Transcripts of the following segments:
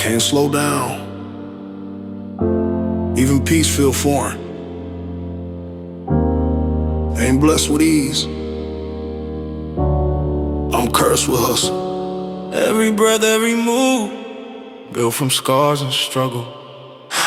Can't slow down. Even peace feel foreign. Ain't blessed with ease. I'm cursed with hustle. Every breath, every move, built from scars and struggle.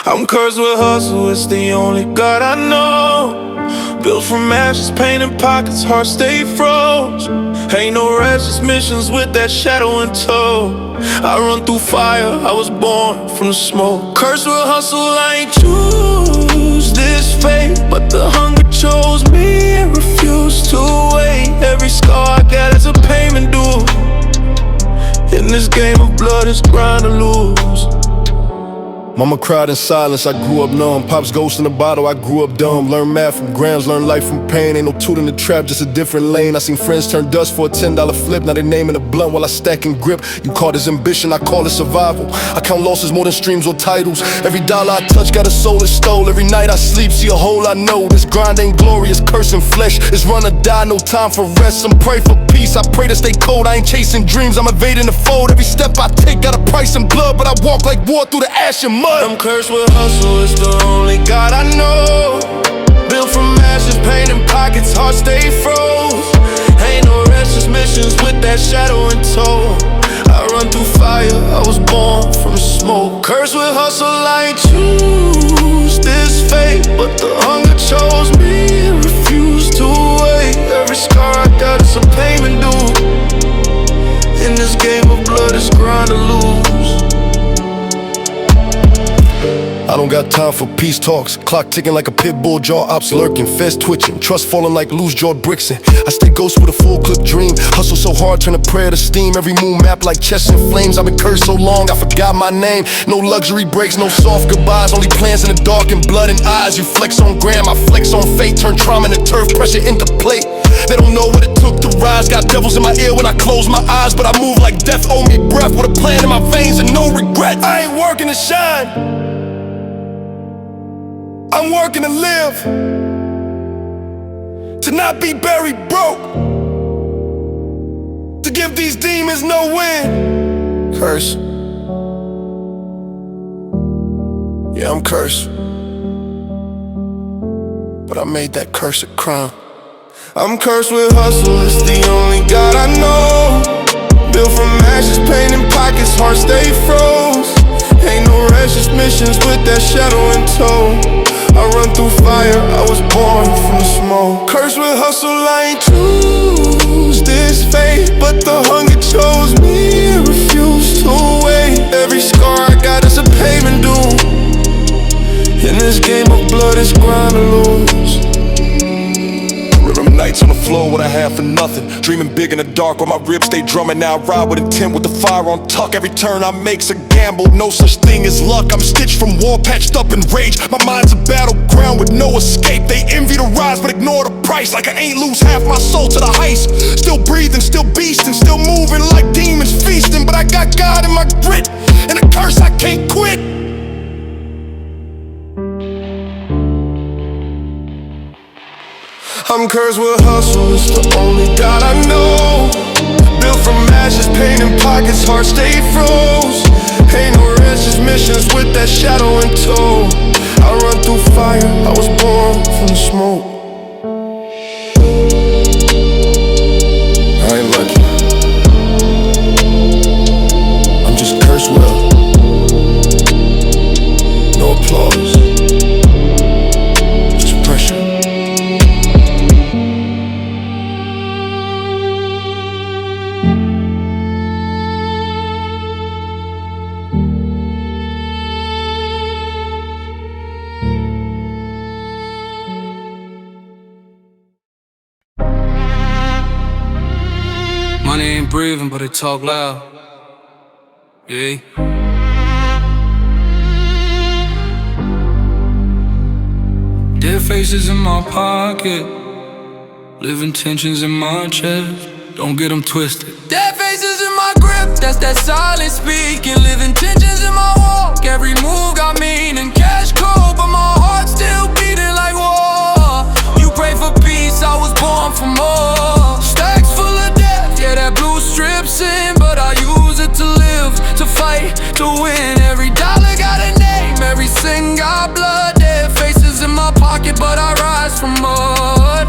I'm cursed with hustle, it's the only God I know. Built from ashes, pain in pockets, heart stay froze. Ain't no rest, just missions with that shadow in tow. I run through fire, I was born from the smoke. Cursed with hustle, I ain't choose this fate, but the hunger chose me and refused to wait. Every scar I got is a payment due. In this game of blood, it's grind to lose. Mama cried in silence, I grew up numb. Pop's ghost in the bottle, I grew up dumb. Learn math from grams, learn life from pain. Ain't no toot in the trap, just a different lane. I seen friends turn dust for a $10 flip. Now they naming a blunt while I stack and grip. You call this ambition, I call it survival. I count losses more than streams or titles. Every dollar I touch got a soul that's stole. Every night I sleep, see a hole I know. This grind ain't glorious, cursing flesh. It's run or die, no time for rest. Some pray for peace, I pray to stay cold. I ain't chasing dreams, I'm evading the fold. Every step I take got a price in blood, but I walk like war through the ash and mud. I'm cursed with hustle, it's the only God I know. Built from ashes, pain in pockets, heart stay froze. Ain't no rest, just missions with that shadow in tow. I run through fire, I was born from the smoke. Cursed with hustle, I ain't choose this fate, but the hunger chose me and refused to wait. Every scar I got is a payment due. In this game of blood, it's grind to lose. I don't got time for peace talks. Clock ticking like a pit bull, jaw ops lurking, feds twitching, trust falling like loose-jawed bricks. And I stay ghost with a full-clip dream. Hustle so hard, turn a prayer to steam. Every moon map like chest in flames. I've been cursed so long, I forgot my name. No luxury breaks, no soft goodbyes. Only plans in the dark and blood and eyes. You flex on gram, I flex on fate. Turn trauma into turf, pressure into plate. They don't know what it took to rise. Got devils in my ear when I close my eyes, but I move like death, owe me breath. With a plan in my veins and no regret. I ain't working to shine, I'm working to live, to not be buried broke, to give these demons no win. Curse. Yeah, I'm cursed, but I made that curse a crime. I'm cursed with hustle, it's the only God I know. Built from ashes, pain in pockets, heart stay froze. Ain't no rest, just missions with that shadow in tow. I run through fire, I was born from the smoke. Cursed with hustle, I ain't choose this fate, but the hunger chose me and refused to wait. Every scar I got is a payment due. In this game of blood, it's grind to lose. Nights on the floor, what I have for nothing. Dreaming big in the dark while my ribs stay drumming. Now I ride with intent with the fire on tuck. Every turn I make's a gamble, no such thing as luck. I'm stitched from war, patched up in rage. My mind's a battleground with no escape. They envy the rise but ignore the price. Like I ain't lose half my soul to the heist. Still breathing, still beasting, still moving like demons feasting. But I got God in my grit and a curse I can't quit. I'm cursed with hustle, it's the only God I know. Built from ashes, pain in pockets, heart stay froze. Ain't no rest, just missions with that shadow in tow. I run through fire, I was born from the smoke. I ain't lucky, I'm just cursed with no applause, just pressure. Money ain't breathing, but they talk loud. Yeah. Dead faces in my pocket, living tensions in my chest. Don't get them twisted. Dead faces in my grip, that's that silence speaking. Living tensions in my walk, every move got meaning. Cash cold, but my heart still beating like war. You pray for peace, I was born for more. Stacks full of death, yeah, that blue strip sin, but I use it to live, to fight, to win. got blood, dead faces in my pocket, but I rise from mud.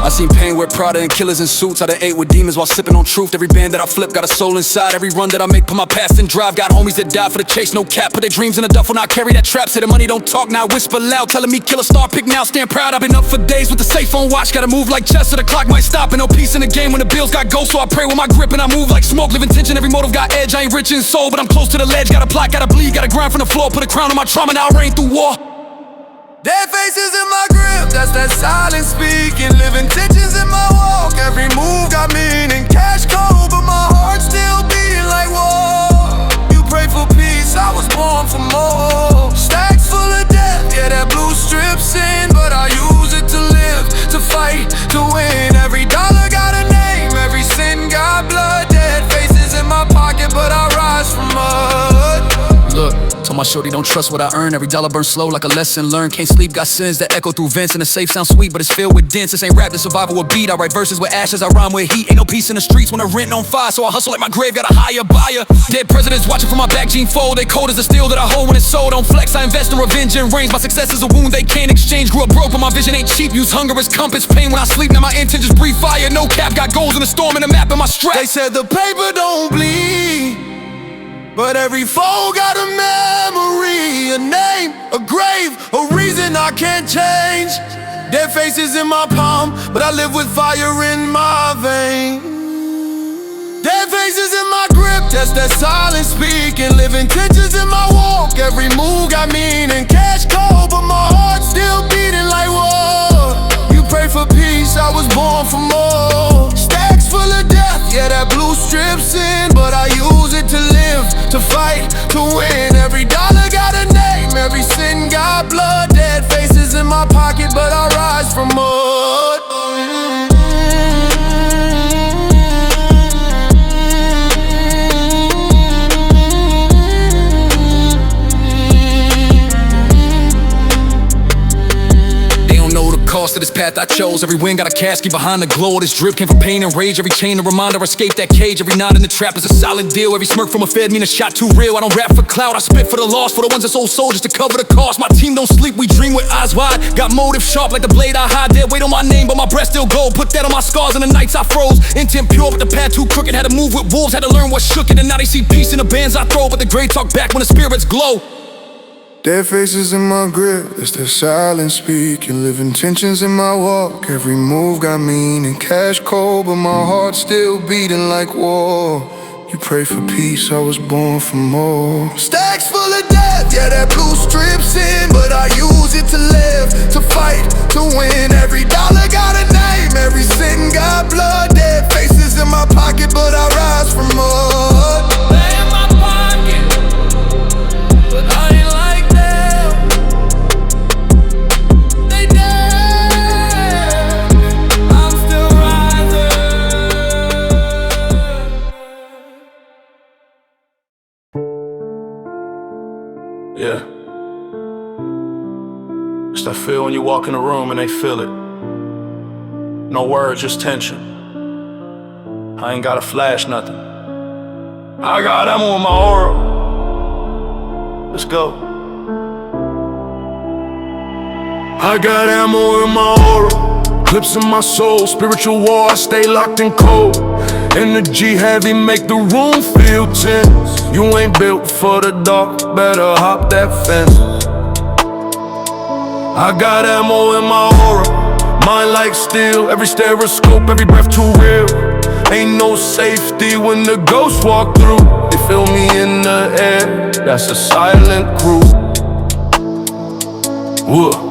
I seen pain with Prada and killers in suits. I done ate with demons while sipping on truth. Every band that I flip got a soul inside. Every run that I make put my past in drive. Got homies that die for the chase, no cap. Put their dreams in a duffel, not carry that trap. Say the money don't talk, now whisper loud. Telling me kill a star, pick now, stand proud. I've been up for days with the safe on watch. Gotta move like chess so the clock might stop. And no peace in the game when the bills got ghost. So I pray with my grip and I move like smoke. Live in tension, every motive got edge. I ain't rich in soul, but I'm close to the ledge. Gotta plot, gotta bleed, gotta grind from the floor. Put a crown on my trauma, now I reign through war. Dead faces in my grip, that's that silent speaking. Living tensions in my walk, every move got meaning. Cash cold, but my heart still beating like war. You pray for peace, I was born for more. Stacks full of death, yeah, that blue strip sin. But I use it to live, to fight, to win. Every dollar got a name, every sin got blood. Dead faces in my pocket, but I rise from mud. Look, told my shorty don't trust what I earn. Every dollar burns slow like a lesson learned. Can't sleep, got sins that echo through vents. And the safe sounds sweet, but it's filled with dents. This ain't rap, this survival with beat. I write verses with ashes, I rhyme with heat. Ain't no peace in the streets when the rent on fire. So I hustle like my grave, got a higher buyer. Dead presidents watching from my back, gene fold. They cold as the steel that I hold when it's sold. Don't flex, I invest in revenge and range. My success is a wound they can't exchange. Grew up broke, but my vision ain't cheap. Use hunger as compass, pain when I sleep. Now my intentions breathe fire, no cap. Got goals in the storm and a map in my strap. They said the paper don't bleed, but every foe got a memory, a name, a grave, a reason I can't change. Dead faces in my palm, but I live with fire in my veins. Dead faces in my grip, that's that silent speaking. Living tensions in my walk, every move got meaning. Cash cold, but my heart still beating like war. You pray for peace, I was born for more. Stacks full of death, yeah, that blue strip's in. But I use it to live, to fight, to win. Every dollar got a name, every sin got blood. Dead faces in my pocket, but I rise from mud. Cost of this path I chose. Every win got a casket behind the glow. This drip came from pain and rage. Every chain a reminder I escaped that cage. Every knot in the trap is a solid deal. Every smirk from a fed mean a shot too real. I don't rap for clout, I spit for the lost. For the ones that sold soldiers to cover the cost. My team don't sleep, we dream with eyes wide. Got motive sharp like the blade I hide. Dead weight on my name, but my breath still gold. Put that on my scars and the nights I froze. Intent pure, but the path too crooked. Had to move with wolves, had to learn what shook it. And now they see peace in the bands I throw. But the grave talk back when the spirits glow. Dead faces in my grip, it's the silent speaking. Living tensions in my walk, every move got meaning. Cash cold, but my heart still beating like war. You pray for peace, I was born for more. Stacks full of death, yeah, that blue strip's in. But I use it to live, to fight, to win. Every dollar got a name, every sin got blood. Dead faces in my pocket, but I rise from mud. They in my pocket, but I ain't like yeah. It's that feel when you walk in the room and they feel it. No words, just tension. I ain't gotta flash nothing. I got ammo in my aura. Let's go. I got ammo in my aura. Clips in my soul, spiritual war, I stay locked and cold. Energy heavy, make the room feel tense. You ain't built for the dark, better hop that fence. I got ammo in my aura, mind like steel. Every stereoscope, every breath too real. Ain't no safety when the ghosts walk through. They feel me in the air, that's a silent crew. Whoa.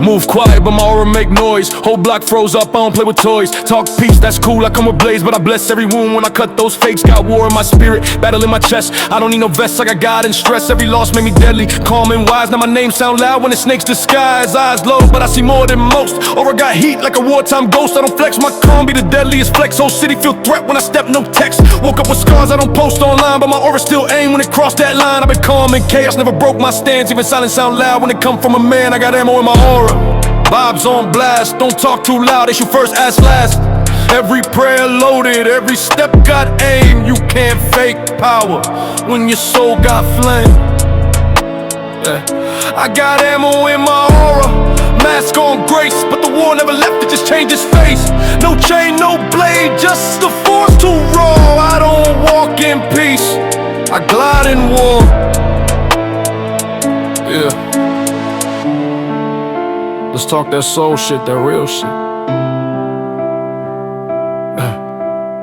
Move quiet, but my aura make noise. Whole block froze up, I don't play with toys. Talk peace, that's cool, I come with blaze. But I bless every wound when I cut those fakes. Got war in my spirit, battle in my chest. I don't need no vest, I got God and stress. Every loss made me deadly, calm and wise. Now my name sound loud when the snakes disguise. Eyes low, but I see more than most. Aura got heat like a wartime ghost. I don't flex, my calm be the deadliest flex. Whole city feel threat when I step, no text. Woke up with scars, I don't post online. But my aura still aim when it crossed that line. I've been calm in chaos, never broke my stance. Even silence sound loud when it come from a man. I got ammo in my aura. Vibes on blast, don't talk too loud, they shoot first, ask last. Every prayer loaded, every step got aim. You can't fake power when your soul got flame. Yeah. I got ammo in my aura, mask on grace, but the war never left, it just changed its face. No chain, no blade, just the force too raw. I don't walk in peace, I glide in war. Yeah. Let's talk that soul shit, that real shit.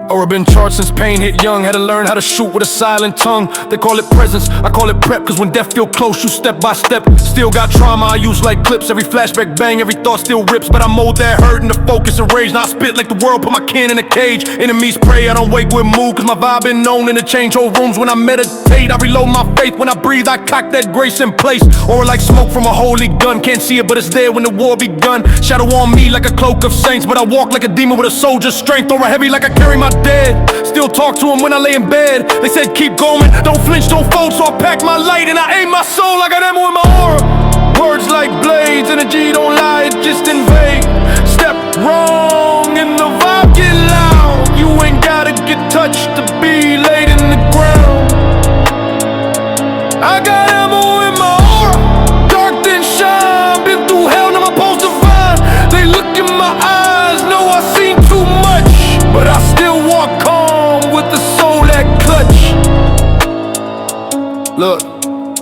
Or I've been charged since pain hit young. Had to learn how to shoot with a silent tongue. They call it presence, I call it prep. Cause when death feel close, you step by step. Still got trauma, I use like clips. Every flashback bang, every thought still rips. But I mold that hurt into focus and rage. Now I spit like the world, put my kin in a cage. Enemies pray, I don't wake with mood. Cause my vibe been known to change whole rooms. When I meditate, I reload my faith. When I breathe, I cock that grace in place. Or like smoke from a holy gun. Can't see it, but it's there when the war begun. Shadow on me like a cloak of saints. But I walk like a demon with a soldier's strength. Or heavy like I carry my dead. Still talk to him when I lay in bed. They said keep going, don't flinch, don't fold. So I pack my light and I aim my soul. I got ammo in my aura. Words like blades, energy don't lie, it just invade. Step wrong and the vibe get loud. You ain't gotta get touched to be laid in the ground. I got ammo in my aura, dark then shine. Been through hell, now my pulse divine. They look in my eyes, know I seen too much, but I still walk calm with the soul that clutch. Look,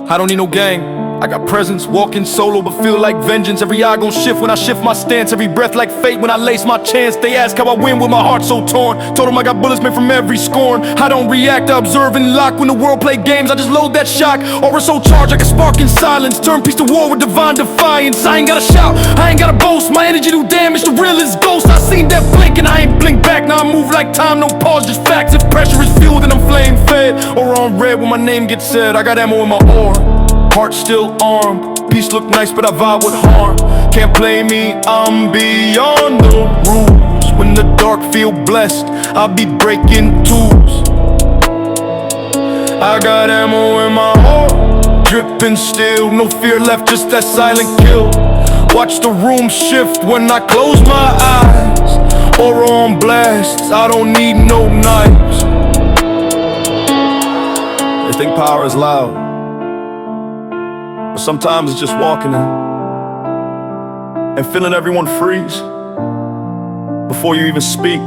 I don't need no gang, I got presence, walking solo but feel like vengeance. Every eye gon' shift when I shift my stance. Every breath like fate when I lace my chance. They ask how I win with my heart so torn. Told them I got bullets made from every scorn. I don't react, I observe and lock. When the world play games, I just load that shock. Aura so charged I can spark in silence. Turn peace to war with divine defiance. I ain't gotta shout, I ain't gotta boast. My energy do damage, the real is ghost. I seen that blink and I ain't blink back. Now I move like time, no pause, just facts. If pressure is fuel, then I'm flame fed. Or on red when my name gets said. I got ammo in my aura, heart still armed. Peace look nice, but I vibe with harm. Can't play me, I'm beyond the rules. When the dark feel blessed, I'll be breaking tools. I got ammo in my heart, dripping still. No fear left, just that silent kill. Watch the room shift when I close my eyes. Aura on blast, I don't need no knives. They think power is loud, but sometimes it's just walking in and feeling everyone freeze before you even speak.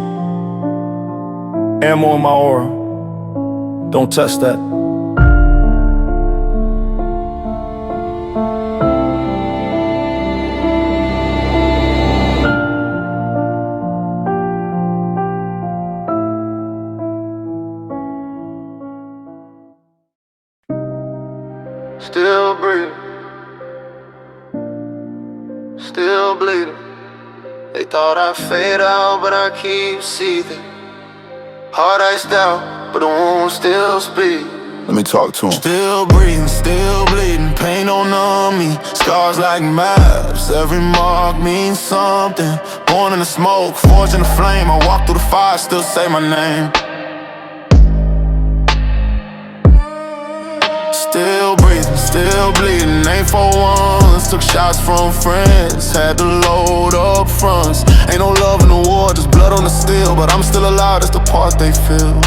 Ammo in my aura, don't test that. Still breathing, still bleeding. They thought I'd fade out, but I keep seething. Heart iced out, but the wound still speak. Let me talk to him. Still breathing, still bleeding. Pain don't numb me, scars like maps. Every mark means something. Born in the smoke, forged in the flame. I walk through the fire, still say my name. Still breathing, still bleeding. Ain't for ones, took shots from friends. Had to load up fronts. Ain't no love in the war, just blood on the steel. But I'm still alive, that's the part they feel.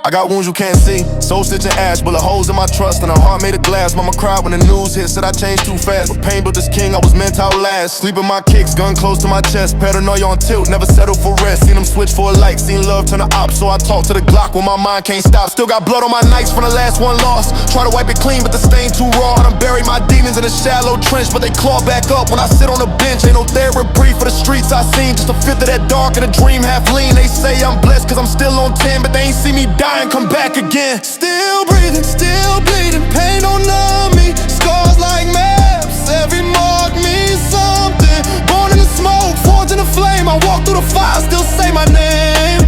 I got wounds you can't see, soul stitching ash, bullet holes in my trust, and a heart made of glass. Mama cried when the news hit, said I changed too fast. But pain built this king, I was meant to outlast. Sleep in my kicks, gun close to my chest. Paranoia on tilt, never settle for rest. Seen them switch for a light, seen love turn to op. So I talk to the Glock when my mind can't stop. Still got blood on my nights from the last one lost. Try to wipe it clean, but the stain too raw. I done buried my demons in a shallow trench, but they claw back up when I sit on the bench. Ain't no therapy for the streets I seen, just a fifth of that dark and a dream half lean. They say I'm blessed cause I'm still on 10, but they ain't see me die and come back again. Still breathing, still bleeding. Pain don't numb me, scars like maps. Every mark means something. Born in the smoke, forged in the flame. I walk through the fire, still say my name.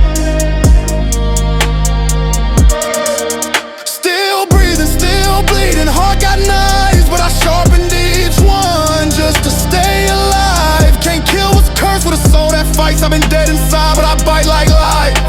Still breathing, still bleeding. Heart got knives, but I sharpened each one just to stay alive. Can't kill what's cursed with a soul that fights. I've been dead inside, but I bite like life.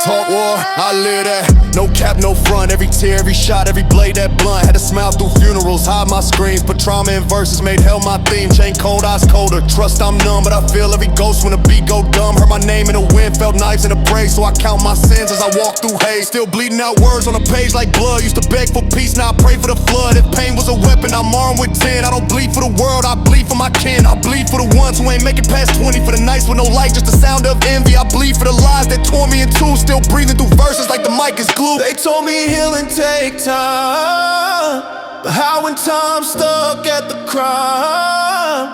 Talk war, I live that. No cap, no front. Every tear, every shot, every blade that blunt. Had to smile through funerals, hide my screams. Put trauma in verses, made hell my theme. Chain cold, eyes colder. Trust I'm numb, but I feel every ghost when the beat go dumb. Heard my name in the wind, felt knives in the brace. So I count my sins as I walk through haze. Still bleeding out words on a page like blood. Used to beg for peace, now I pray for the flood. If pain was a weapon, I'm armed with 10. I don't bleed for the world, I bleed for my kin. I bleed for the ones who ain't make it past 20. For the nights with no light, just the sound of envy. I bleed for the lies that tore me in two. Still breathing through verses like the mic is glue. They told me healing take time, but how when time's stuck at the crime,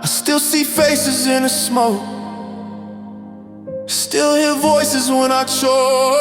I still see faces in the smoke, still hear voices when I choke.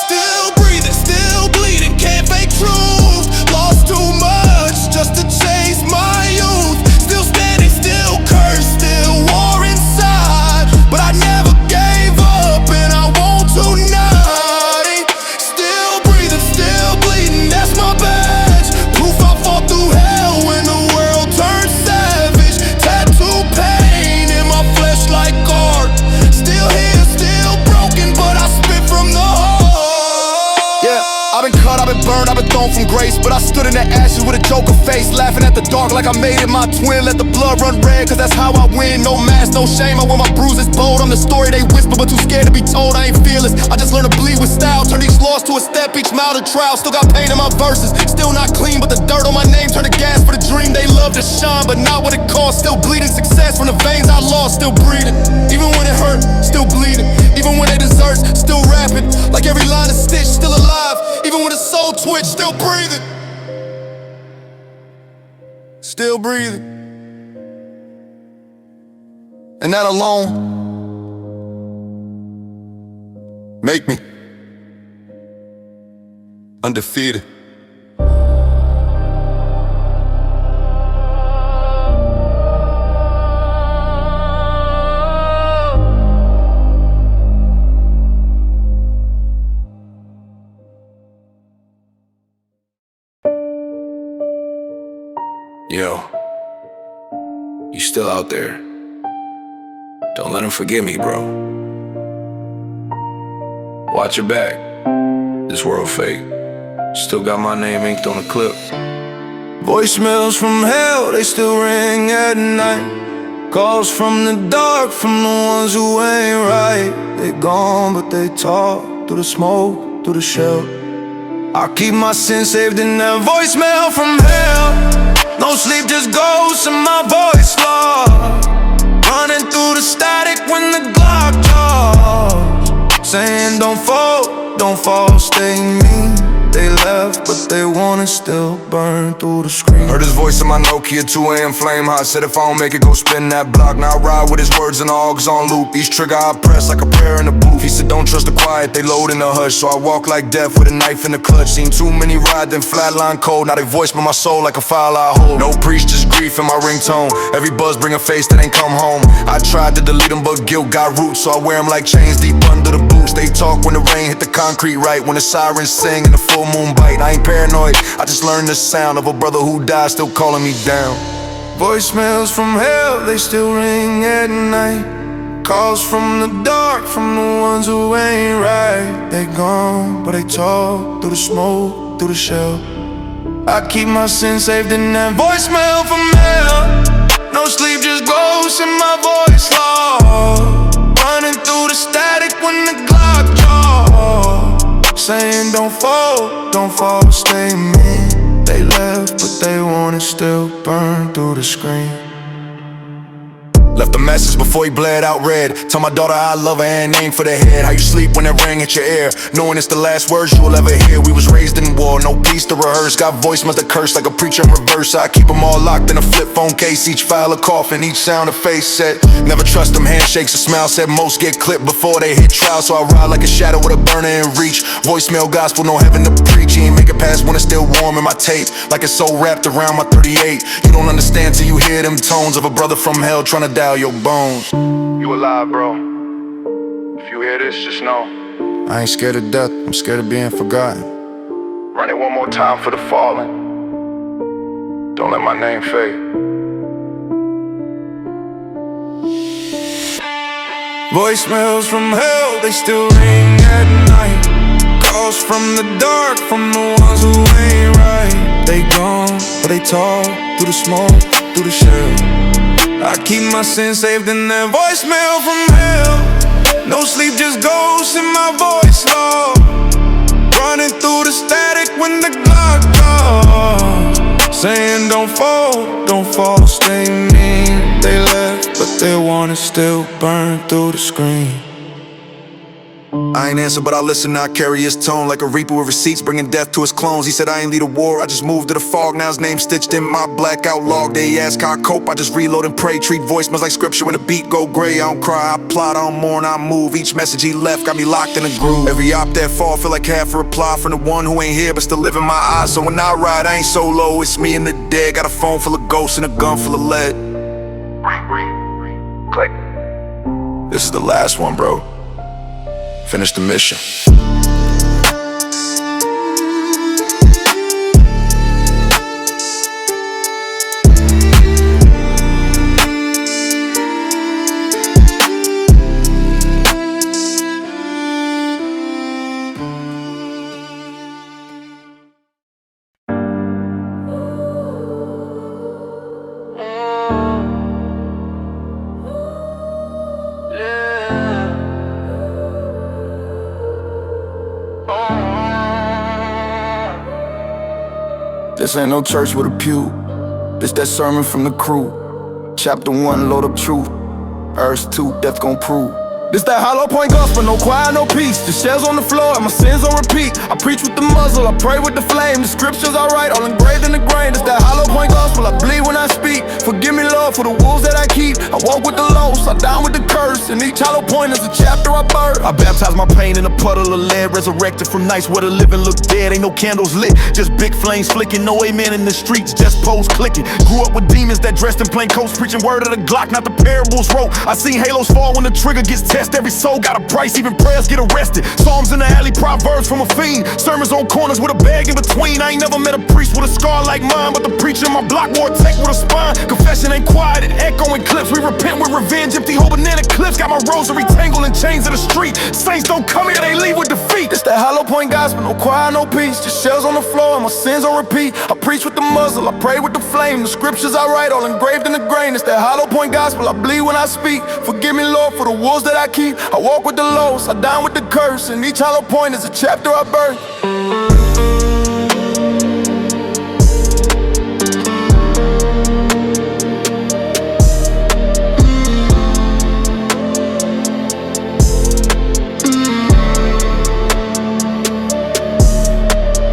Still breathing, still bleeding, can't fake truth. Lost too much just to chase my youth. Still standing, still cursed, still war inside, but I never gave up and I won't tonight. Still breathing, still bleeding, that's my badge. Proof I fought through hell when the world turned savage. Tattoo pain in my flesh like art. Still here, still broken, but I spit from the heart. Yeah, I've been cut, I've been burned, I've been thrown from grace, but I stood in the ashes with a joker face, laughing at the dark like I made it my twin. Let the blood run red, cause that's how I win. No mask, no shame, I wear my bruises bold. I'm the story they whisper, but too scared to be told. I ain't fearless, I just learned to bleed with style. Turn each loss to a step, each mile to trial. Still got pain in my verses, still not clean, but the dirt on my name turn to gas for the dream. They love to shine, but not what it costs. Still bleeding success from the veins I lost. Still breathing, even when it hurt, still bleeding. Even when they desserts, still rapping. Like every line is stitched, still alive. Even when the soul twitch, still breathing. Still breathing. And that alone make me undefeated. Yo, you still out there? Don't let them forget me, bro. Watch your back. This world fake. Still got my name inked on the clip. Voicemails from hell, they still ring at night. Calls from the dark, from the ones who ain't right. They gone, but they talk through the smoke, through the shell. I keep my sins saved in that voicemail from hell. No sleep, just ghosts in my voice lost. Running through the static when the Glock draws. Saying don't fall, stay mean. They left, but they wanna still burn through the screen. Heard his voice in my Nokia 2 AM flame hot. Said if I don't make it, go spin that block. Now I ride with his words and all on loop. Each trigger I press like a prayer in the booth. He said don't trust the quiet, they load in the hush. So I walk like death with a knife in the clutch. Seen too many ride, then flatline cold. Now they voice by my soul like a file I hold. No preach, just grief in my ringtone. Every buzz bring a face that ain't come home. I tried to delete them, but guilt got roots. So I wear them like chains deep under the boots. They talk when the rain hit the concrete right. When the sirens sing and the full moon bite. I ain't paranoid, I just learned the sound of a brother who died still calling me down. Voicemails from hell, they still ring at night. Calls from the dark, from the ones who ain't right. They gone, but they talk through the smoke, through the shell. I keep my sins saved in that voicemail from hell. No sleep, just ghosts in my voice lost. Running through the static when the Glock draws. Saying don't fall, stay mean. They left, but they wanna still burn through the screen. Left a message before he bled out red. Tell my daughter I love her and aim for the head. How you sleep when that ring hit your ear, knowing it's the last words you'll ever hear. We was raised in war, no peace to rehearse. Got voicemails that curse like a preacher in reverse. I keep them all locked in a flip phone case. Each file a coffin, each sound a face set. Never trust them handshakes or smiles. Said most get clipped before they hit trial. So I ride like a shadow with a burner in reach. Voicemail gospel, no heaven to preach. He ain't make it past when it's still warm in my tape. Like it's so wrapped around my 38. You don't understand till you hear them tones of a brother from hell trying to dial your bones. You alive, bro. If you hear this, just know I ain't scared of death, I'm scared of being forgotten. Run it one more time for the fallen. Don't let my name fade. Voicemails from hell, they still ring at night. Calls from the dark, from the ones who ain't right. They gone, but they talk through the smoke, through the shell. I keep my sins saved in that voicemail from hell. No sleep, just ghosts in my voice log. Running through the static when the clock calls, saying don't fall, stay mean. They left, but their warning still burned through the screen. I ain't answer, but I listen, I carry his tone like a reaper with receipts, bringing death to his clones. He said I ain't lead a war, I just moved to the fog. Now his name stitched in my blackout log. They ask how I cope, I just reload and pray. Treat voicemails like scripture when the beat go gray. I don't cry, I plot, I don't mourn, I move. Each message he left got me locked in a groove. Every op that fall feel like half a reply from the one who ain't here but still live in my eyes. So when I ride, I ain't solo, it's me and the dead. Got a phone full of ghosts and a gun full of lead. Click. This is the last one, bro. Finish the mission. This ain't no church with a pew. This that sermon from the crew. Chapter 1, load up truth. Verse 2, death gon' prove. This that hollow point gospel, no choir, no peace. The shells on the floor and my sins on repeat. I preach with the muzzle, I pray with the flame. The scriptures I write, all engraved in the grain. This that hollow point gospel, I bleed when I speak. Forgive me, Lord, for the wolves that I keep. I walk with the lost, I down with the curse. And each hollow point is a chapter I birth. I baptize my pain in a puddle of lead. Resurrected from nights where the living look dead. Ain't no candles lit, just big flames flicking. No amen in the streets, just posts clicking. Grew up with demons that dressed in plain coats, preaching word of the Glock, not the parables wrote. I seen halos fall when the trigger gets tested. Every soul got a price, even prayers get arrested. Psalms in the alley, proverbs from a fiend. Sermons on corners with a bag in between. I ain't never met a priest with a scar like mine, but the preacher in my block wore a tech with a spine. Confession ain't quiet, it echoing clips. We repent with revenge, empty whole banana clips. Got my rosary tangled in chains of the street. Saints don't come here, they leave with defeat. This that hollow point gospel, no choir, no peace. Just shells on the floor and my sins on repeat. I preach with the muzzle, I pray with the flame. The scriptures I write, all engraved in the grain. It's that hollow point gospel, I bleed when I speak. Forgive me, Lord, for the wolves that I keep. I walk with the lost, I down with the curse. And each hollow point is a chapter I birth.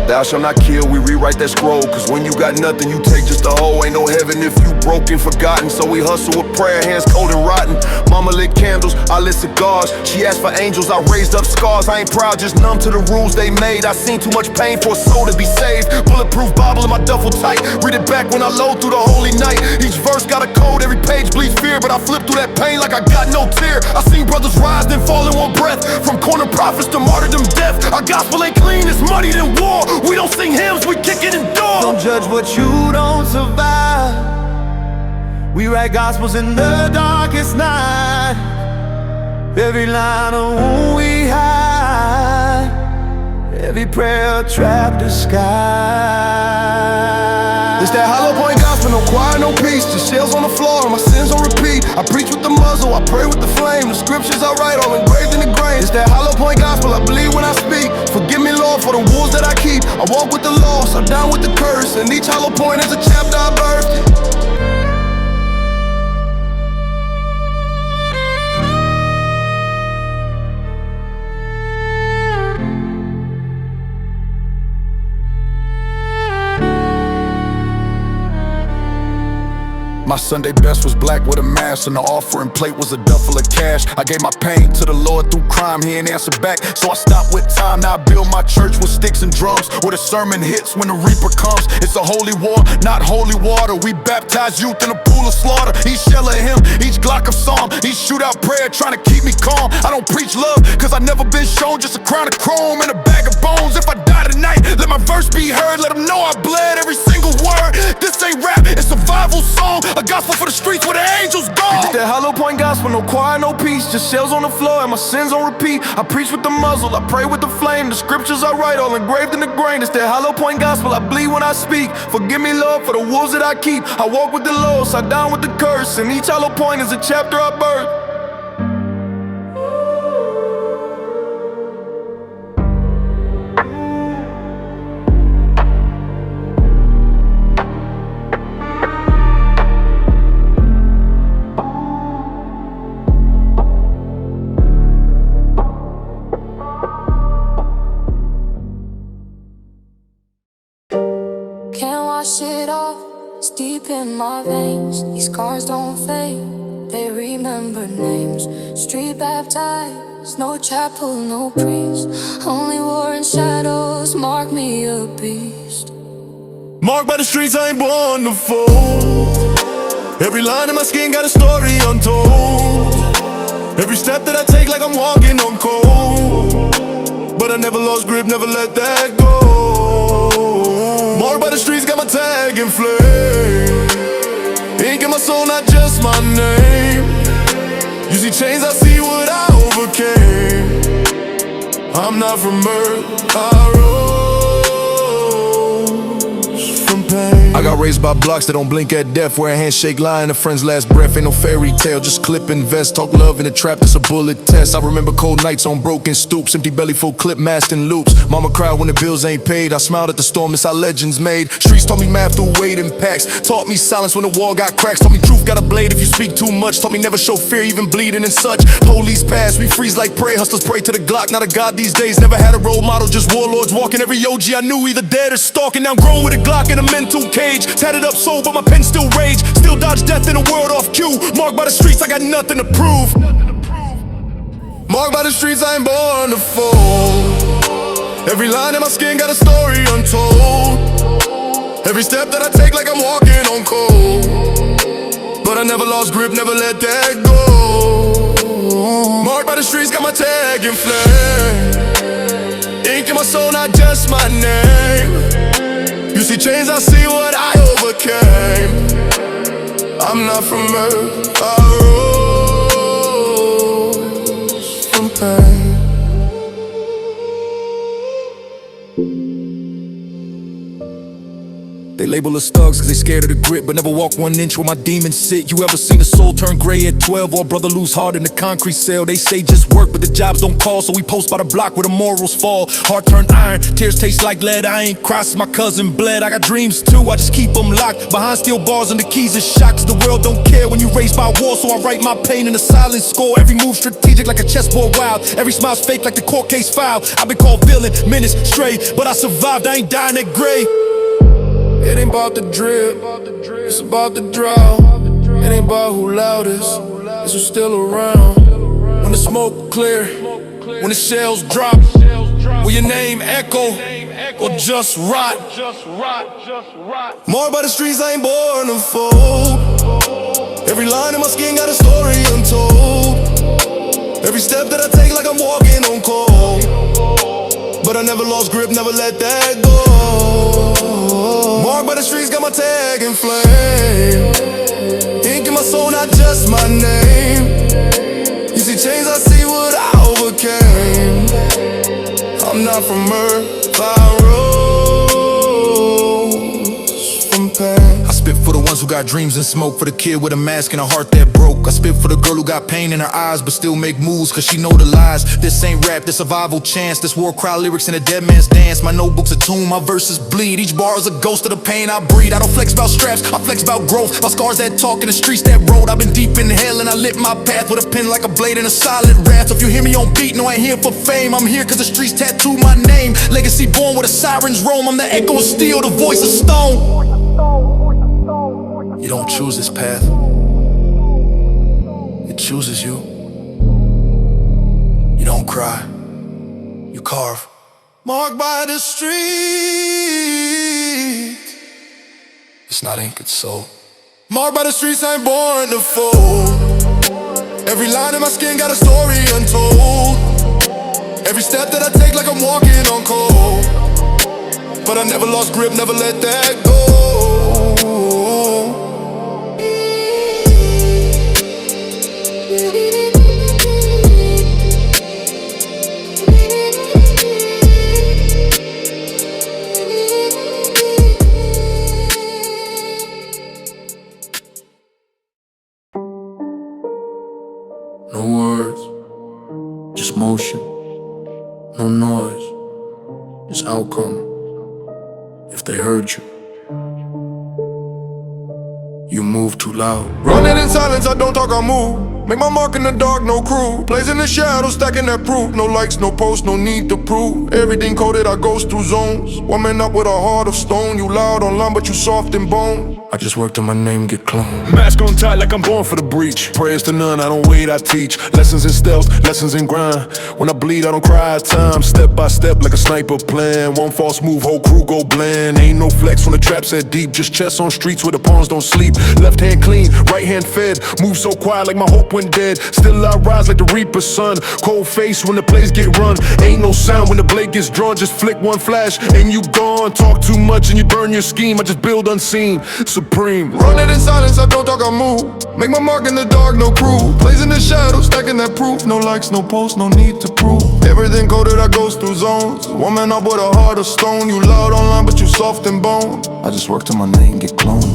Thou shalt not kill, we rewrite that scroll. Cause when you got nothing, you take just a hoe. Ain't no heaven if you broken, forgotten. So we hustle with prayer, hands cold and rotten. Mama lit candles, I lit cigars. She asked for angels, I raised up scars. I ain't proud, just numb to the rules they made. I seen too much pain for a soul to be saved. Bulletproof Bible in my duffel tight. Read it back when I load through the holy night. Each verse got a code, every page bleeds fear. But I flip through that pain like I got no tear. I seen brothers rise, then fall in one breath. From corner prophets to martyrdom death. Our gospel ain't clean, it's muddy than war. We don't sing hymns, we kick it in door. Don't judge what you don't survive. We write gospels in the darkest night. Every line of wound we hide. Every prayer trap the sky. It's that hollow point gospel, no choir, no peace. Just shells on the floor and my sins on repeat. I preach with the muzzle, I pray with the flame. The scriptures I write, all engraved in the grain. It's that hollow point gospel, I bleed when I speak. Forgive me, Lord, for the wolves that I keep. I walk with the lost, I'm down with the curse. And each hollow point is a chapter I birthed. My Sunday best was black with a mask, and the offering plate was a duffel of cash. I gave my pain to the Lord through crime, he ain't answer back. So I stopped with time, now I build my church with sticks and drums. Where the sermon hits when the reaper comes. It's a holy war, not holy water. We baptize youth in a pool full of slaughter. Each shell of him, each Glock of psalm, each shootout prayer trying to keep me calm. I don't preach love, cause I never been shown, just a crown of chrome and a bag of bones. If I die tonight, let my verse be heard, let them know I bled every single word. This ain't rap, it's survival song, a gospel for the streets where the angels go. It's that hollow point gospel, no choir, no peace, just shells on the floor and my sins on repeat. I preach with the muzzle, I pray with the flame, the scriptures I write all engraved in the grain. It's that hollow point gospel, I bleed when I speak. Forgive me, Lord, for the wolves that I keep. I walk with the Lord, I down with the curse, and each hollow point is a chapter I birth. Can't wash it off, it's deep in my veins. These scars don't fade, they remember names. Street baptized, no chapel, no priest. Only war and shadows mark me a beast. Marked by the streets, I ain't born to fall. Every line in my skin got a story untold. Every step that I take like I'm walking on cold. But I never lost grip, never let that go. Marked by the streets, got my tag in flame. Ink in my soul, not just my name. You see chains, I see what I overcame. I'm not from earth, I rose from pain. I got raised by blocks that don't blink at death, where a handshake lie in a friend's last breath. Ain't no fairy tale, just clip and vest. Talk love in a trap, that's a bullet test. I remember cold nights on broken stoops, empty belly full clip masked in loops. Mama cried when the bills ain't paid, I smiled at the storm, it's how legends made. Streets taught me math through weight and packs, taught me silence when the wall got cracks. Taught me truth got a blade if you speak too much, taught me never show fear, even bleeding and such. Police pass, we freeze like prey, hustlers pray to the Glock, not a god these days. Never had a role model, just warlords walking. Every OG I knew either dead or stalking. Now I'm grown with a Glock in a mental cage, tatted up soul, but my pen still rage. Still dodge death in a world off cue. Marked by the streets, I got nothing to prove. Marked by the streets, I ain't born to fall. Every line in my skin got a story untold. Every step that I take like I'm walking on cold. But I never lost grip, never let that go. Marked by the streets, got my tag in flame. Ink in my soul, not just my name. You see chains, I see what I overcame. I'm not from earth, I rose from pain. They label us thugs cause they scared of the grit, but never walk 1 inch where my demons sit. You ever seen a soul turn gray at 12 or a brother lose heart in a concrete cell? They say just work, but the jobs don't call, so we post by the block where the morals fall. Heart turned iron, tears taste like lead. I ain't cried since my cousin bled. I got dreams too, I just keep them locked behind steel bars and the keys is shocks. The world don't care when you raised by war, so I write my pain in a silent score. Every move strategic like a chessboard wild, every smile's fake like the court case file. I've been called villain, menace, stray, but I survived, I ain't dying at gray. It ain't about the drip, it's about the draw. It ain't about who loudest, it's who's still around. When the smoke clear, when the shells drop, will your name echo or just rot? Marked by the streets, I ain't born to fold. Every line in my skin got a story untold. Every step that I take like I'm walking on cold. But I never lost grip, never let that go. Marked by the streets, got my tag in flame. Ink in my soul, not just my name. You see chains, I see what I overcame. I'm not from earth, I rose from pain. I spit for the ones who got dreams and smoke, for the kid with a mask and a heart that broke. I spit for the girl who got pain in her eyes but still make moves cause she know the lies. This ain't rap, this survival chance. This war cry lyrics in a dead man's dance. My notebook's a tomb, my verses bleed. Each bar is a ghost of the pain I breathe. I don't flex about straps, I flex about growth. My scars that talk in the streets that road. I've been deep in hell and I lit my path with a pen like a blade and a solid wrath. So if you hear me on beat, no I ain't here for fame. I'm here cause the streets tattoo my name. Legacy born where the sirens roam. I'm the echo of steel, the voice of stone. You don't choose this path, it chooses you. You don't cry, you carve. Marked by the street, It's not ink, it's soul. Marked by the streets, I ain't born to fold. Every line in my skin got a story untold. Every step that I take like I'm walking on cold. But I never lost grip, never let that go. No words, just motion. No noise, just outcome. If they heard you, you move too loud. Running in silence, I don't talk, I move. Make my mark in the dark, no crew. Plays in the shadows, stacking that proof. No likes, no posts, no need to prove. Everything coded, I goes through zones. Woman up with a heart of stone. You loud online, but you soft and bone. I just work till my name get cloned. Mask on tight like I'm born for the breach. Prayers to none, I don't wait, I teach. Lessons in stealth, lessons in grind. When I bleed, I don't cry at times. Step by step like a sniper plan. One false move, whole crew go bland. Ain't no flex when the trap set deep. Just chest on streets where the pawns don't sleep. Left hand clean, right hand fed. Move so quiet like my hope went dead. Still I rise like the reaper's son. Cold face when the plays get run. Ain't no sound when the blade gets drawn. Just flick one flash and you gone. Talk too much and you burn your scheme. I just build unseen. Supreme. Running in silence, I don't talk, I move. Make my mark in the dark, no crew. Plays in the shadows, stacking that proof. No likes, no posts, no need to prove. Everything coded, I goes through zones. Woman up with a heart of stone. You loud online, but you soft and bone. I just work till my name get cloned.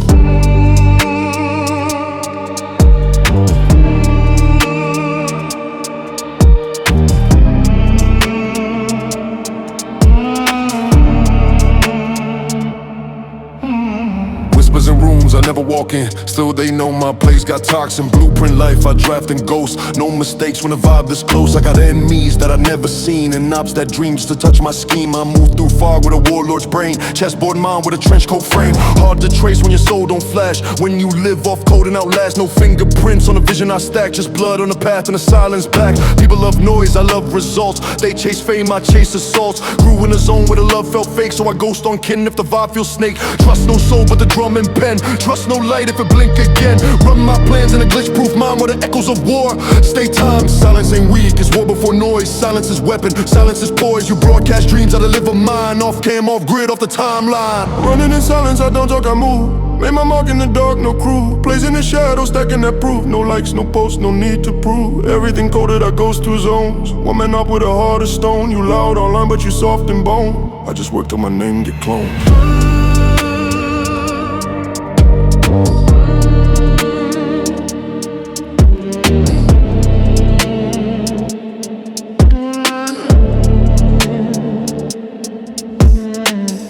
In rooms I never walk in, still they know my place got toxin. Blueprint life, I draft in ghosts. No mistakes when the vibe this close. I got enemies that I never seen and ops that dreams to touch my scheme. I move through fog with a warlord's brain, chessboard mind with a trench coat frame. Hard to trace when your soul don't flash, when you live off code and outlast. No fingerprints on the vision I stack, just blood on the path and the silence back. People love noise, I love results. They chase fame, I chase assaults. Grew in a zone where the love felt fake, so I ghost on kin if the vibe feels snake. Trust no soul but the drum and pen. Trust no light if it blink again. Run my plans in a glitch-proof mind where the echoes of war stay time. Silence ain't weak, it's war before noise. Silence is weapon, silence is poise. You broadcast dreams, I deliver mine. Off cam, off grid, off the timeline. Running in silence, I don't talk, I move. Made my mark in the dark, no crew. Plays in the shadows, stacking that proof. No likes, no posts, no need to prove. Everything coded, I goes through zones. Woman up with a heart of stone. You loud online, but you soft and bone. I just work till my name get cloned.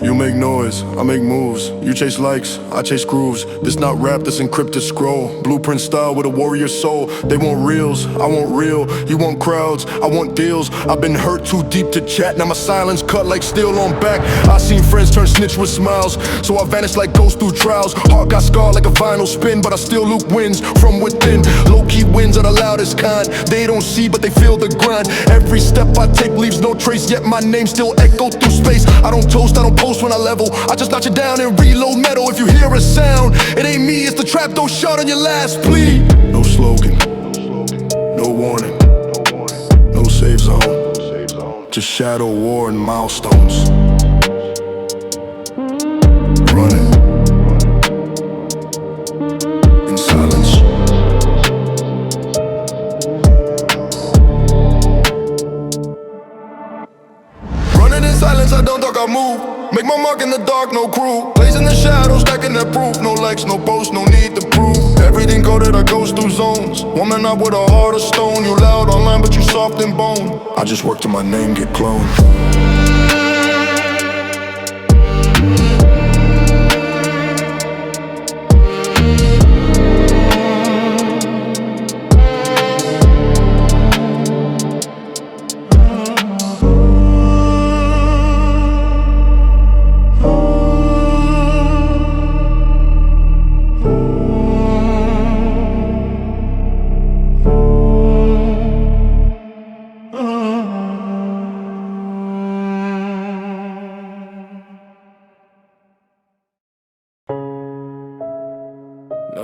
You make noise, I make moves. You chase likes, I chase grooves. This not rap, this encrypted scroll. Blueprint style with a warrior soul. They want reels, I want real. You want crowds, I want deals. I've been hurt too deep to chat. Now my silence cut like steel on back. I seen friends turn snitch with smiles, so I vanish like ghosts through trials. Heart got scarred like a vinyl spin, but I still loop wins from within. Low-key wins are the loudest kind. They don't see, but they feel the grind. Every step I take leaves no trace, yet my name still echo through space. I don't toast, I don't post when I level. I just knock you down and reload metal. If you hear a sound, it ain't me, it's the trap door shot on your last plea. No slogan, no warning, no safe zone, just shadow war and milestones. Running in silence. Running in silence, I don't talk, I move. Make my mark in the dark, no crew. Plays in the shadows, stacking that proof. No likes, no posts, no need to prove. Everything coded, I goes through zones. Woman up with a heart of stone. You loud online, but you soft and bone. I just work till my name get cloned.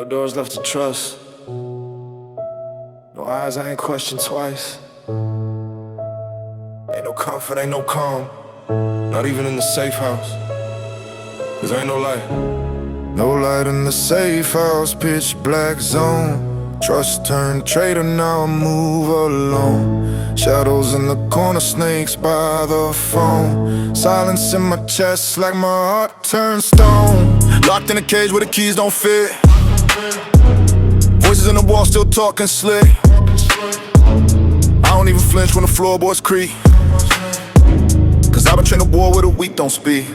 doors left to trust. No eyes I ain't questioned twice. Ain't no comfort, ain't no calm. Not even in the safe house. Cause ain't no light. No light in the safe house, pitch black zone. Trust turned traitor, now I move alone. Shadows in the corner, snakes by the phone. Silence in my chest like my heart turned stone. Locked in a cage where the keys don't fit. Voices in the wall still talking slick. I don't even flinch when the floorboards creak. Cause I've been trained to war where the weak don't speak.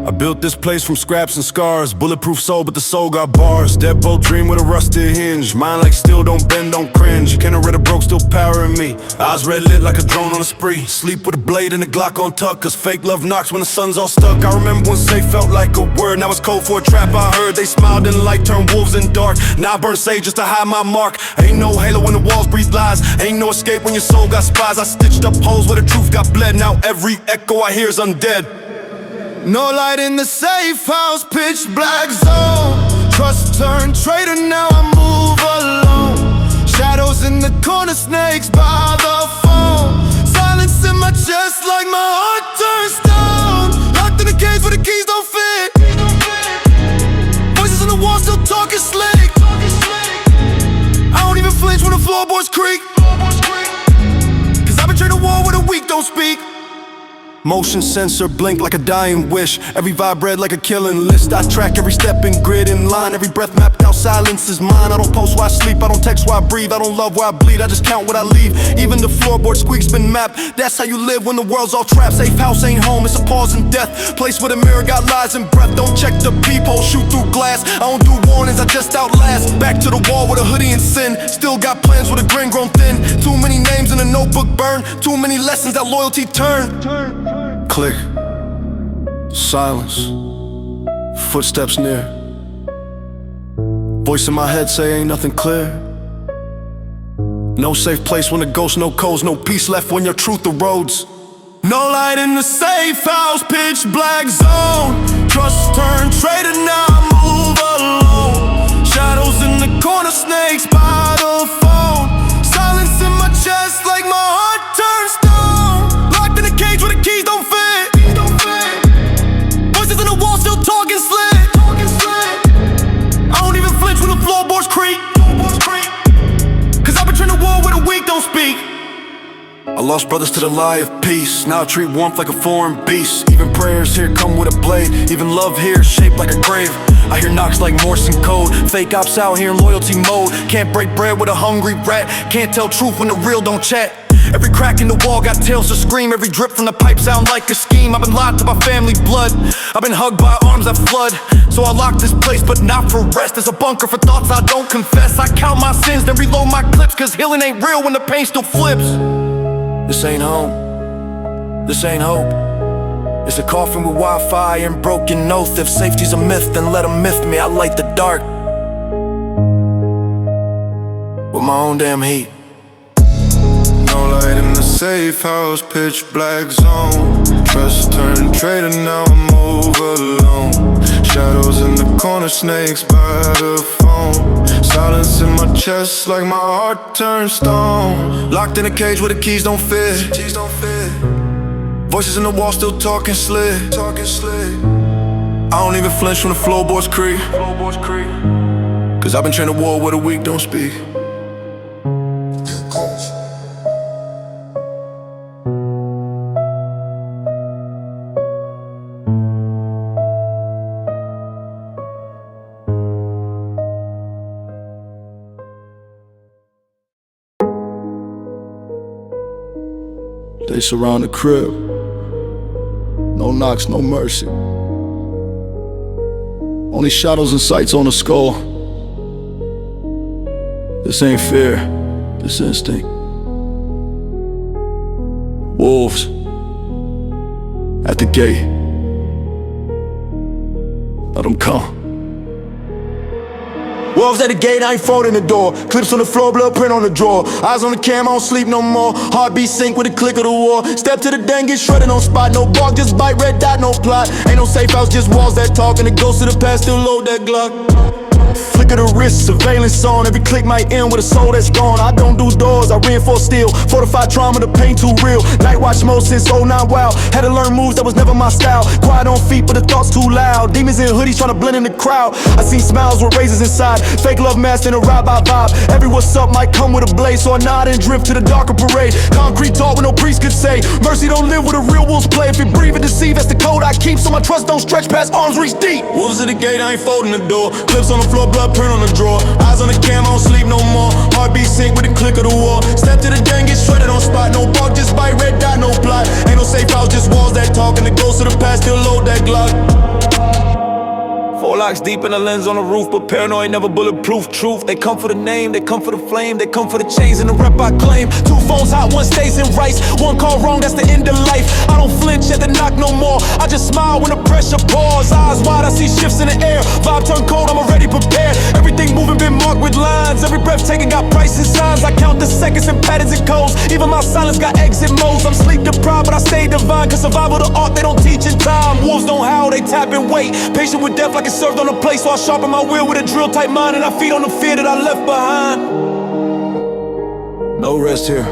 I built this place from scraps and scars. Bulletproof soul, but the soul got bars. Deadbolt dream with a rusted hinge. Mind like steel, don't bend, don't cringe. Can't read a broke, still powering me. Eyes red lit like a drone on a spree. Sleep with a blade and a Glock on tuck. Cause fake love knocks when the sun's all stuck. I remember when safe felt like a word. Now it's cold for a trap I heard. They smiled and light turned wolves in dark. Now I burn sage just to hide my mark. Ain't no halo when the walls breathe lies. Ain't no escape when your soul got spies. I stitched up holes where the truth got bled. Now every echo I hear is undead. No light in the safe house, pitch black zone. Trust turned traitor, now I move alone. Shadows in the corner, snakes by the phone. Silence in my chest like my heart turned stone. Locked in a cage where the keys don't fit. Voices in the wall still talking slick. I don't even flinch when the floorboards creak. Cause I've been trained to war where the weak don't speak. Motion sensor blink like a dying wish. Every vibe read like a killing list. I track every step in grid in line. Every breath mapped out, silence is mine. I don't post where I sleep, I don't text where I breathe. I don't love where I bleed, I just count what I leave. Even the floorboard squeak's been mapped. That's how you live when the world's all trapped. Safe house ain't home, it's a pause in death. Place where the mirror got lies and breath. Don't check the peephole, shoot through glass. I don't do warnings, I just outlast. Back to the wall with a hoodie and sin. Still got plans with a grin grown thin. Too many names in a notebook burned. Too many lessons that loyalty turned. Click. Silence. Footsteps near. Voice in my head say ain't nothing clear. No safe place when the ghost, no codes, no peace left when your truth erodes. No light in the safe house, pitch black zone. Trust turned traitor, now I move alone. Shadows in the corner, snakes by the phone. Silence in my chest like my heart turned stone. Locked in a cage where the keys don't fit. Voices in the wall still talking slick. I don't even flinch when the floorboards creak. Cause I've been trained to war where the weak don't speak. I lost brothers to the lie of peace. Now I treat warmth like a foreign beast. Even prayers here come with a blade. Even love here is shaped like a grave. I hear knocks like Morse and code. Fake ops out here in loyalty mode. Can't break bread with a hungry rat. Can't tell truth when the real don't chat. Every crack in the wall got tales to scream. Every drip from the pipe sound like a scheme. I've been lied to by family blood. I've been hugged by arms that flood. So I lock this place but not for rest. There's a bunker for thoughts I don't confess. I count my sins then reload my clips. Cause healing ain't real when the pain still flips. This ain't home. This ain't hope. It's a coffin with Wi-Fi and broken oath. If safety's a myth, then let them myth me. I light the dark with my own damn heat. No light in the safe house, pitch black zone. Trust turned traitor, now I move alone. Shadows in the corner, snakes by the phone. Silence in my chest like my heart turned stone. Locked in a cage where the keys don't fit. Voices in the wall still talking slick. I don't even flinch when the floorboards creak. Cause I've been trained to war where the weak don't speak. They surround the crib. No knocks, no mercy. Only shadows and sights on the skull. This ain't fear, this instinct. Wolves at the gate. Let them come. Wolves at the gate, I ain't folding the door. Clips on the floor, blood print on the drawer. Eyes on the cam, I don't sleep no more. Heartbeat sync with the click of the war. Step to the den, get shredded on spot. No bark, just bite, red dot, no plot. Ain't no safe house, just walls that talk. And the ghosts of the past still load that Glock. Flick of the wrist, surveillance on. Every click might end with a soul that's gone. I don't do doors, I reinforce steel. Fortified trauma, the pain too real. Night watch mode since 09 wow. Had to learn moves that was never my style. Quiet on feet, but the thoughts too loud. Demons in hoodies trying to blend in the crowd. I seen smiles with razors inside. Fake love masked in a ride by vibe. Every what's up might come with a blade, so I nod and drift to the darker parade. Concrete talk with no priest could say. Mercy don't live with a real wolves play. If you breathe and deceive, that's the code I keep. So my trust don't stretch past arms reach deep. Wolves at the gate, I ain't folding the door. Clips on the floor, blood print on the drawer. Eyes on the cam, I don't sleep no more. Heartbeat sync with the click of the wall. Step to the den, get shredded on spot. No bark, just bite, red dot, no plot. Ain't no safe house, just walls that talk. And the ghosts of the past still load that Glock. 4 locks deep in the lens on the roof, but paranoid, never bulletproof. Truth, they come for the name, they come for the flame, they come for the chains and the rep I claim. 2 phones hot, 1 stays in rice. 1 call wrong, that's the end of life. I don't flinch at the knock no more. I just smile when the pressure pours. Eyes wide, I see shifts in the air. Vibe turn cold, I'm already prepared. Everything moving been marked with lines. Every breath taken got price and signs. I count the seconds and patterns and codes. Even my silence got exit modes. I'm sleep deprived, but I stay divine. Cause survival the art they don't teach in time. Wolves don't howl, they tap and wait. Patient with death like it's served on a plate. So I sharpen my wheel with a drill type mind. And I feed on the fear that I left behind. No rest here,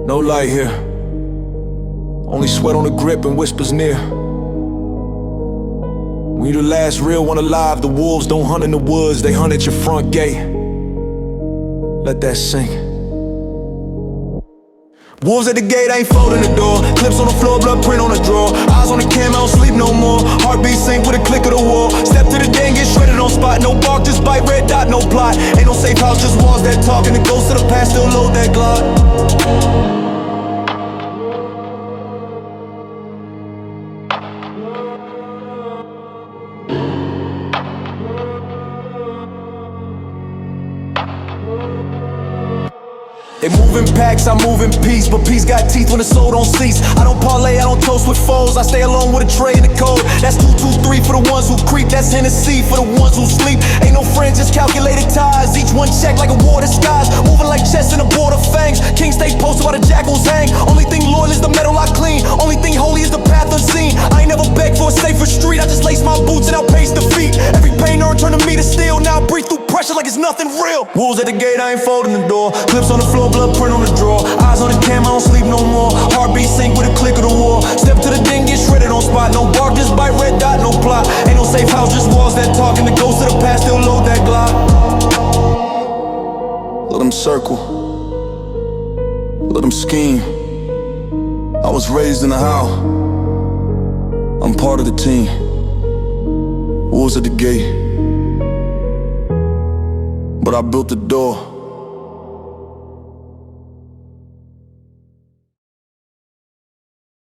no light here. Only sweat on the grip and whispers near. When you the last real one alive, the wolves don't hunt in the woods, they hunt at your front gate. Let that sink. Wolves at the gate, ain't folding the door. Clips on the floor, blood print on the drawer. Eyes on the cam, I don't sleep no more. Heartbeat sync with a click of the wall. Step to the den, get shredded on spot. No bark, just bite, red dot, no plot. Ain't no safe house, just walls that talk. And the ghosts of the past still load that Glock. They move in packs, I move in peace. But peace got teeth when the soul don't cease. I don't parlay, I don't toast with foes. I stay alone with a tray in the code. That's 223 for the ones who creep. That's Hennessy for the ones who sleep. Ain't no friends, just calculated ties. Each one check like a war disguise. Moving like chess in a board of fangs. Kings stay posted while the jackals hang. Only thing loyal is the metal I clean. Only thing holy is the path unseen. I ain't never begged for a safer street. I just lace my boots and outpace defeat. Every pain earned turn to me to steel. Now I breathe through pressure like it's nothing real. Wolves at the gate, I ain't folding the door. Clips on the floor, blood print on the drawer. Eyes on the cam, I don't sleep no more. Heartbeat sync with a click of the wall. Step to the den, get shredded on spot. No bark, just bite, red dot, no plot. Ain't no safe house, just walls that talk. And the ghosts of the past still load that Glock. Let them circle, let them scheme. I was raised in a house, I'm part of the team. Wolves at the gate, but I built the door.